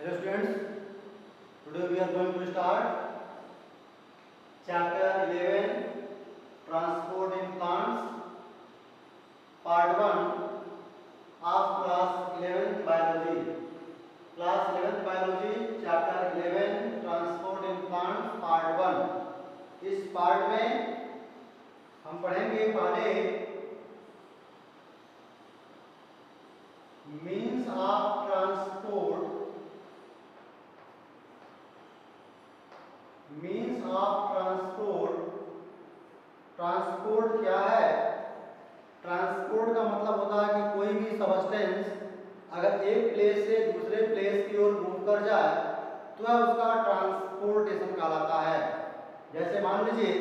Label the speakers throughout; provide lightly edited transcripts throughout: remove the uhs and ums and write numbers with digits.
Speaker 1: Hello students, today we are going to start chapter 11 Transport in Plants, part 1 of class 11th biology. Class 11th biology chapter 11 Transport in Plants, part 1. इस part में हम पढ़ेंगे पहले means of transport, means of transport. Transport क्या है? Transport का मतलब होता है कि कोई भी सबस्टेंस अगर एक प्लेस से दूसरे प्लेस की ओर मूव कर जाए तो वह उसका ट्रांसपोर्टेशन कहलाता है। जैसे मान लीजिए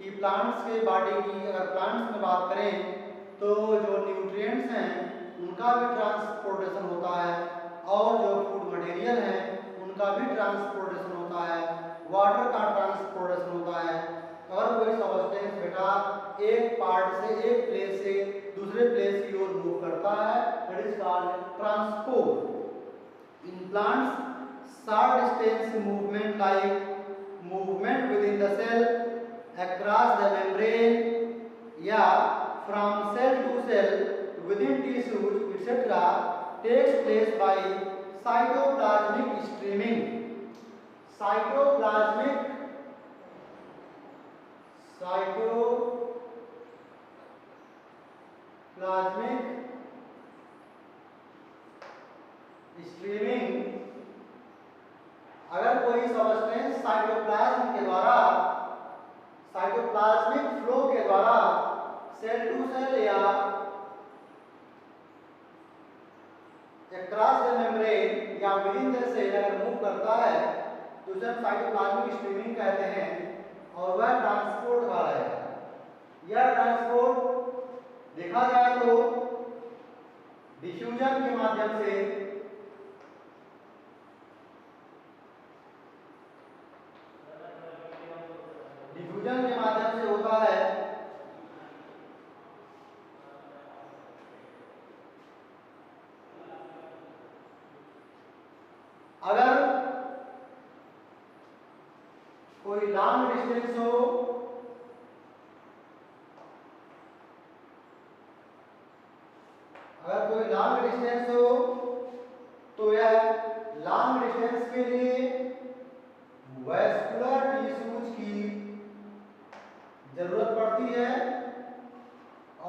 Speaker 1: कि प्लांट्स के बॉडी की अगर प्लांट्स में बात करें तो जो न्यूट्रिएंट्स हैं उनका भी ट्रांसपोर्टेशन होता है और जो फूड मटेरियल है उनका भी ट्रांसपोर्टेशन होता है, वाटर का ट्रांसपोर्टेशन होता है। अगर कोई सबस्टेंस बेटा एक पार्ट से एक प्लेस से दूसरे प्लेस की ओर मूव करता है that is called transport. In plants short distance movement like movement within the cell across the membrane या from cell to cell within tissues etc. takes place by cytoplasmic streaming. Cytoplasmic streaming. अगर कोई substance cytoplasm के द्वारा cytoplasmic flow के द्वारा cell to cell या across the membrane या within the cell अगर मूव करता है तो उसे हम साइटोप्लाज्मिक स्ट्रीमिंग कहते हैं और वह ट्रांसपोर्ट वाला है। यह ट्रांसपोर्ट देखा जाए तो डिफ्यूजन के माध्यम से होता है। अगर कोई लॉन्ग डिस्टेंस हो तो यह लॉन्ग डिस्टेंस के लिए वैस्कुलर टिश्यूज की जरूरत पड़ती है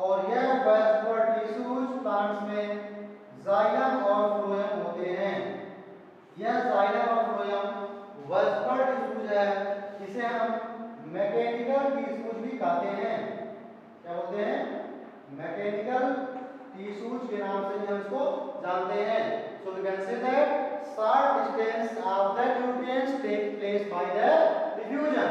Speaker 1: और यह वैस्कुलर टिश्यूज प्लांट्स में जाइलम और फ्लोएम होते हैं। यह जाइलम और फ्लोएम वैस्कुलर टिश्यूज है, इसे हम मैकेनिकल टिश्यूज भी कहते हैं। क्या बोलते हैं? मैकेनिकल टिश्यूज के नाम से भी हम इसको जानते हैं। So we can say that short distance of the nutrients take place by the diffusion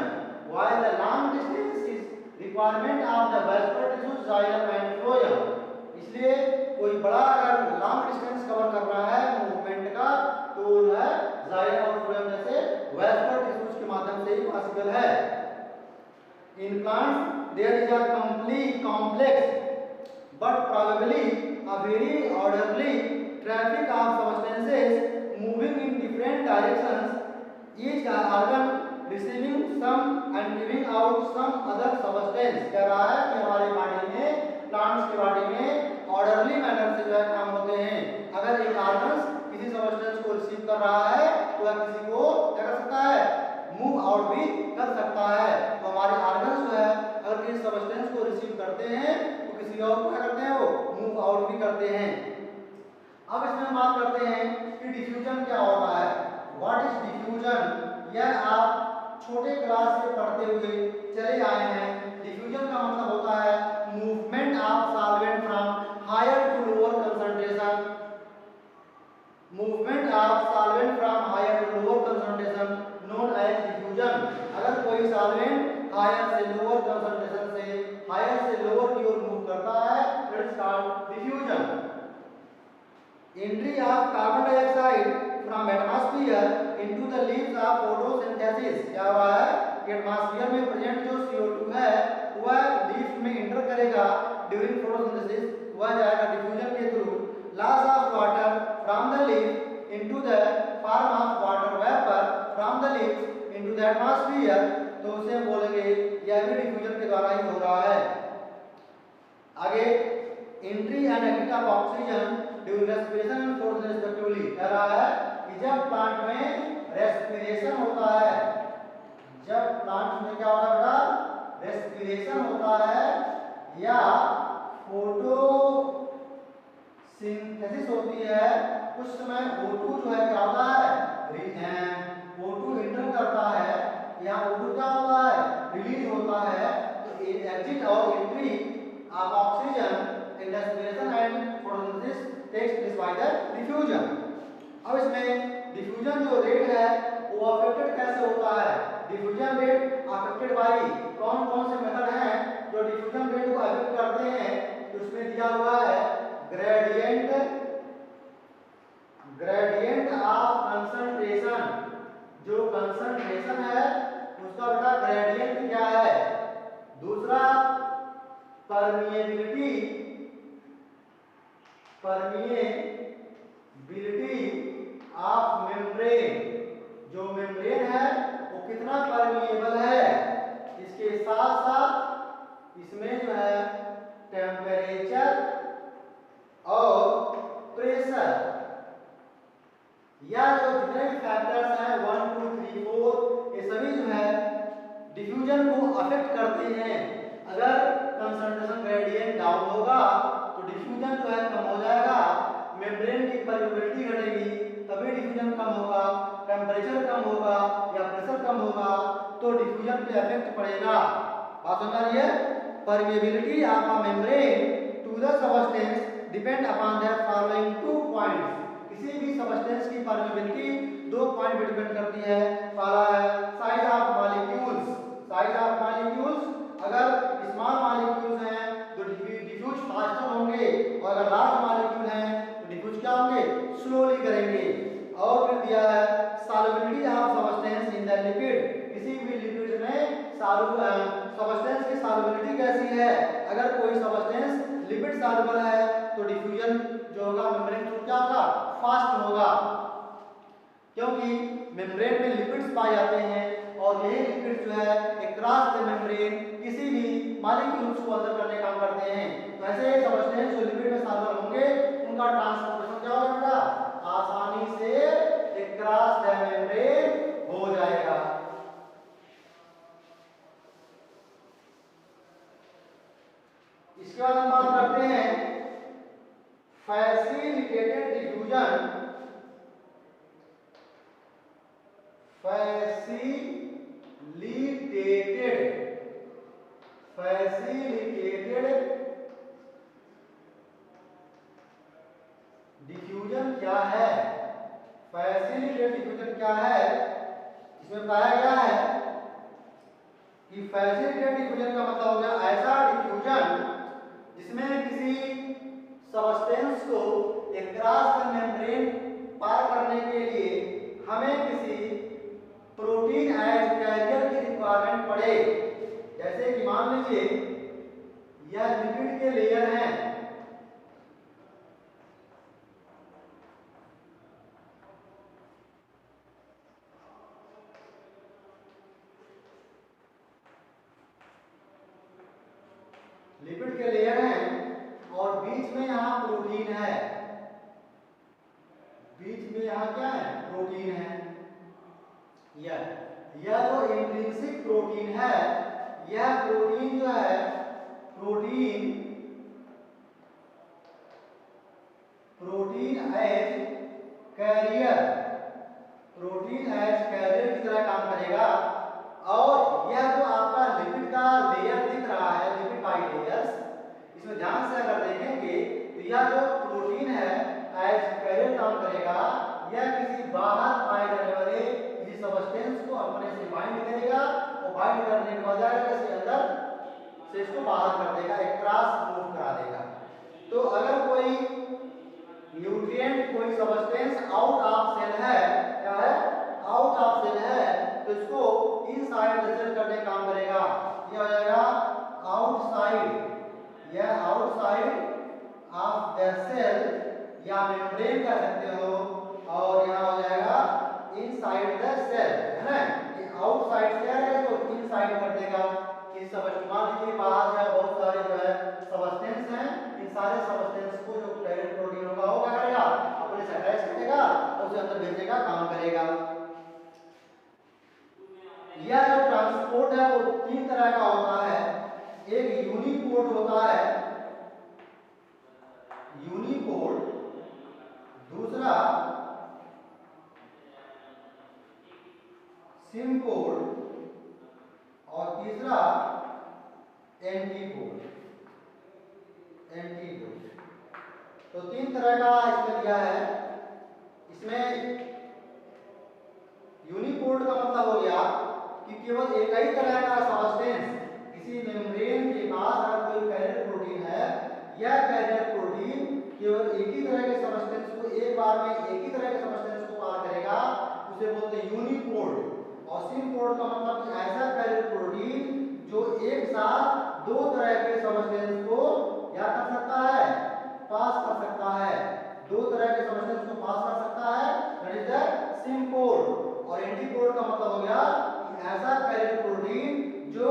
Speaker 1: while the long distance is requirement of the vascular tissues xylem and phloem। इसलिए कोई बड़ा अगर लॉन्ग डिस्टेंस कवर कर रहा है movement का तो जो है xylem और phloem जैसे vascular tissues के माध्यम से ही पॉसिबल है। In plants there is a complete complex but probably a very orderly traffic of substances moving in different directions, each organ receiving some and giving out some other substance। कह रहा है कि हमारे body में plants के body में orderly manner से जो है काम होते हैं। अगर एक ऑर्गन्स किसी सबस्टेंस को रिसीव कर रहा है तो वह किसी को क्या कर सकता है? मूव आउट भी कर सकता है। तो हमारे ऑर्गन्स जो है अगर किसी सबस्टेंस को रिसीव करते हैं तो किसी और को क्या करते हैं? वो मूव आउट भी करते हैं। अब इसमें हम बात करते हैं कि डिफ्यूजन क्या होता है। What is diffusion? यह आप छोटे क्लास से पढ़ते हुए चले आए हैं। डिफ्यूजन का मतलब होता है movement of solvent from higher to lower concentration. Movement of solvent from higher to lower concentration known as diffusion. अगर कोई सॉल्वेंट हायर से लोअर कंसंट्रेशन से हायर से लोअर की ओर मूव करता है that is called diffusion. Entry of carbon dioxide from atmosphere into the leaves of photosynthesis. क्या हुआ है कि एटमॉस्फेयर में प्रेजेंट जो CO2 है वह लीफ में एंटर करेगा ड्यूरिंग फोटोसिंथेसिस, वह जाएगा डिफ्यूजन के through. Loss of water from the leaf into the form atmosphere तो उसे हम बोलेंगे यह भी डिफ्यूजन के द्वारा ही हो रहा है। आगे entry and exit of oxygen during respiration and photosynthesis respectively कह रहा है कि जब प्लांट में रेस्पिरेशन होता है, जब प्लांट में क्या होता है बेटा, रेस्पिरेशन होता है या फोटो सिंथेसिस होती है, उस समय O2 जो है क्या होता है, O2 इंटर करता है या O2 क्या होता है, रिलीज होता है। तो एग्जिट और entry of oxygen in respiration and photosynthesis takes place by the diffusion. अब इसमें डिफ्यूजन जो रेट है वो अफेक्टेड कैसे होता है, डिफ्यूजन रेट अफेक्टेड बाय कौन कौन से मेथड हैं जो डिफ्यूजन रेट को अफेक्ट करते हैं। तो उसमें दिया हुआ है ग्रेडियंट ऑफ कंसंट्रेशन, जो कंसंट्रेशन है उसका बेटा ग्रेडियंट क्या है। दूसरा परमिएबिलिटी ऑफ मेम्ब्रेन, जो मेम्ब्रेन है वो कितना परमिएबल है। इसके साथ साथ इसमें जो है टेम्परेचर और प्रेशर, या जो जितने भी फैक्टर्स हैं 1 2 3 4 ये सभी जो है डिफ्यूजन को अफेक्ट करते हैं। अगर कंसंट्रेशन ग्रेडियंट डाउन होगा तो डिफ्यूजन जो है कम हो जाएगा, मेम्ब्रेन की परमिएबिलिटी घटेगी तभी डिफ्यूजन कम होगा, टेम्परेचर कम होगा या प्रेशर कम होगा तो डिफ्यूजन पे इफेक्ट पड़ेगा। बात समझ आ रही है। Permeability of a membrane to the substance depend upon the following 2 points. किसी भी सबस्टेंस की परमिएबिलिटी 2 पॉइंट पे डिपेंड करती है। पहला है size of molecules, size of molecules अगर स्मॉल मॉलिक्यूल्स हैं तो डिफ्यूज फास्टर होंगे और अगर लार्ज मॉलिक्यूल हैं तो डिफ्यूज क्या होंगे, स्लोली करेंगे। और फिर दिया है solubility of substance in the lipid, किसी भी लिपिड में सबस्टेंस की सॉल्युबिलिटी कैसी है। अगर कोई सबस्टेंस लिपिड सॉल्युबल है तो डिफ्यूजन जो होगा मेम्ब्रेन थ्रू क्या होगा, फास्ट होगा, क्योंकि मेम्ब्रेन में लिपिड्स पाए जाते हैं और यही लिपिड्स जो है अक्रॉस द मेम्ब्रेन किसी भी मॉलिक्यूल्स को अंदर करने का काम करते हैं। तो ऐसे सबस्टेंस जो लिपिड में सॉल्युबल होंगे उनका ट्रांसपोर्टेशन क्या होगा, आसानी से अक्रॉस द मेम्ब्रेन हो जाएगा। इसके बाद हम बात करते हैं फैसिलिटेटेड डिफ्यूजन। फैसिलिटेटेड डिफ्यूजन क्या है, फैसिलिटेटेड डिफ्यूजन क्या है। इसमें पाया गया है कि फैसिलिटेटेड डिफ्यूजन का मतलब हो गया ऐसा डिफ्यूजन जिसमें किसी सबस्टेंस को अक्रॉस द मेम्ब्रेन पार करने के लिए हमें किसी प्रोटीन एज कैरियर की रिक्वायरमेंट पड़े। जैसे कि मान लीजिए यह लिपिड के लेयर हैं, लिपिड के लेयर हैं और बीच में यहाँ प्रोटीन है, बीच में यहाँ क्या है, प्रोटीन है। यह जो इंट्रिंसिक प्रोटीन है, यह प्रोटीन जो है प्रोटीन एज कैरियर की तरह काम करेगा। और यह जो आपका लिपिड का लेयर दिख रहा है, लिपिड बाइलेयर्स, इसमें ध्यान से अगर देखेंगे तो यह जो प्रोटीन है एज कैरियर काम करेगा। यह किसी बाहर पाए जाने वाले किसी सबस्टेंस को अपने से बाइंड करेगा और बाइंड करने के बाद इसके अंदर से इसको बाहर कर देगा, एक क्रॉस मूव करा देगा। तो अगर कोई न्यूट्रिएंट, कोई सबस्टेंस आउट ऑफ सेल है, क्या है, आउट ऑफ सेल है, तो इसको इनसाइड द सेल करने का काम करेगा। ये हो जाएगा आउटसाइड, यह आउटसाइड ऑफ द सेल या मेम्ब्रेन कह सकते हो, और यहाँ हो जाएगा इनसाइड द सेल, है ना। ये आउटसाइड का काम करेगा। यह जो ट्रांसपोर्ट है वो तीन तरह का होता है। एक यूनिपोर्ट होता है, यूनिपोर्ट, दूसरा सिमपोर्ट और तीसरा एंटीपोर्ट। तो तीन तरह का इसमें दिया है। इसमें यूनिपोर्ट का मतलब हो गया कि केवल एक ही तरह का सब्सटेंस किसी मेम्ब्रेन के पास अगर कोई कैरियर प्रोटीन है, यह कैरियर प्रोटीन केवल एक ही तरह के सब्सटेंस को एक बार में एक ही तरह के सब्सटेंस को पार करेगा, उसे बोलते हैं यूनिपोर्ट। और सिमपोर्ट का मतलब कि ऐसा कैरियर प्रोटीन जो एक साथ दो तरह के सब्सटेंस को क्या कर सकता है, पास कर सकता है, दो तरह के सब्सटेंस को पास कर सकता है, दैट इज द सिमपोर्ट। और एंटीपोर्ट का मतलब हो गया कि ऐसा कैरियर प्रोटीन जो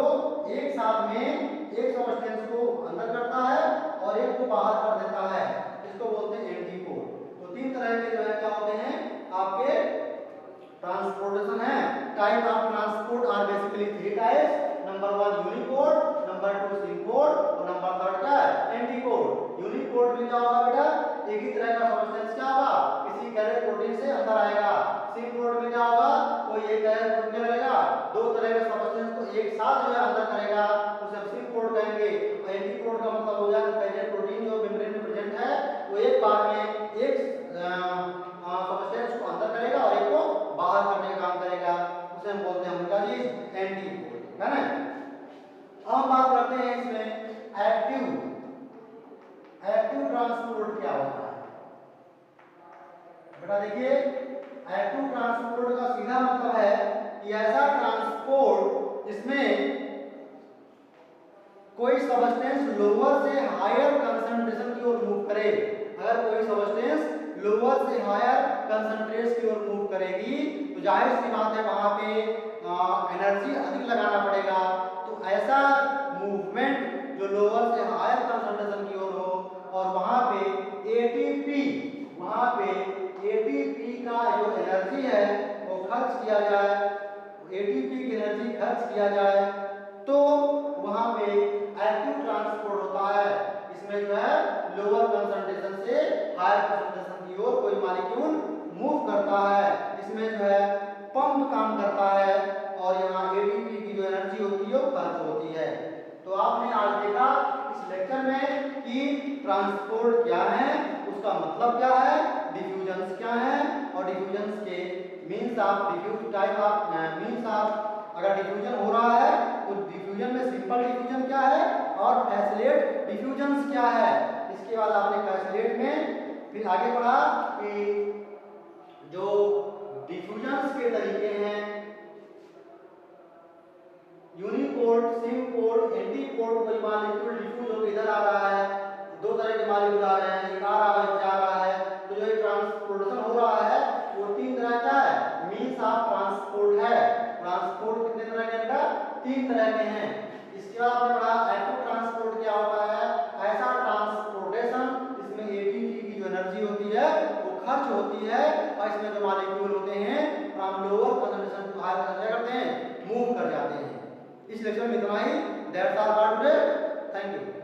Speaker 1: एक साथ में एक सब्सटेंस को अंदर करता है और एक को बाहर कर देता है, इसको बोलते हैं एंटीपोर्ट। तो तीन तरह के जो है क्या होते हैं आपके ट्रांसपोर्टेशन है। Type of transport are basically three types. Number 1 uniport, number 2 symport और नंबर 3 क्या है, एंटीपोर्ट। यूनिपोर्ट में क्या होगा बेटा, एक ही तरह का सब्सटेंस क्या होगा, किसी कैरियर प्रोटीन से अंदर आएगा। सिमपोर्ट में क्या होगा, कोई एक कैरियर प्रोटीन रहेगा, दो तरह के सब्सटेंस को एक साथ जो है अंदर करेगा, उसे हम सिमपोर्ट कहेंगे। और एंटीपोर्ट का मतलब हो गया कि कैरियर प्रोटीन जो मेम्ब्रेन में प्रेजेंट है वो एक बार में एक सब्सटेंस को अंदर करेगा और एक को बाहर करने का काम करेगा, उसे हम बोलते हैं उनका जी एंटीपोर्ट, है ना। अब हम बात करते हैं इसमें एक्टिव ट्रांसपोर्ट क्या होता है। बेटा देखिए, एक्टिव ट्रांसपोर्ट का सीधा मतलब है कि ऐसा ट्रांसपोर्ट जिसमें कोई सब्सटेंस लोअर से हायर कंसंट्रेशन की ओर मूव करे। अगर कोई सब्सटेंस लोअर से हायर कंसंट्रेशन की ओर मूव करेगी तो जाहिर सी बात है वहां पे एनर्जी अधिक लगाना पड़ेगा। तो ऐसा मूवमेंट जो लोअर से हायर कंसंट्रेशन की ओर हो और वहां पे एटीपी का जो एनर्जी है वो खर्च किया जाए, एटीपी की एनर्जी खर्च किया जाए, तो वहां पे एक्टिव ट्रांसपोर्ट होता है। इसमें जो है लोअर कंसंट्रेशन से हायर कंसंट्रेशन की ओर कोई मॉलिक्यूल मूव करता है, इसमें जो है पंप काम करता है और यहाँ एटीपी की जो एनर्जी होती है वो खर्च होती है। तो आपने आज देखा इस लेक्चर में कि ट्रांसपोर्ट क्या है, उसका मतलब क्या है, डिफ्यूजन्स क्या है और डिफ्यूजन्स के means of diffuse type of means of, अगर डिफ्यूजन हो रहा है तो डिफ्यूजन में सिंपल डिफ्यूजन क्या है और फैसिलेट डिफ्यूजन्स क्या है। इसके बाद आपने फैसिलेट में फिर आगे बढ़ा कि जो डिफ्यूजन्स के तरीके हैं, यूनिपोर्ट, सिमपोर्ट, एंटीपोर्ट, कोई मॉलिक्यूल डिफ्यूज होकर इधर आ रहा है, दो तरह के मॉलिक्यूल आ रहे हैं, एक आ रहा है एक जा रहा है, तो जो ट्रांसपोर्टेशन हो रहा है वो तीन तरह का है, मीन्स ऑफ ट्रांसपोर्ट है। ट्रांसपोर्ट कितने तरह के बेटा, तीन तरह के हैं। इसके बाद आपने पढ़ा एक्टिव ट्रांसपोर्ट क्या होता है, ऐसा ट्रांसपोर्टेशन जिसमें एटीपी की जो एनर्जी होती है वो खर्च होती है और इसमें जो मॉलिक्यूल होते हैं from lower concentration to higher concentration करते हैं, मूव कर जाते हैं। इस लेक्चर में इतना ही। That's all for today. Thank you.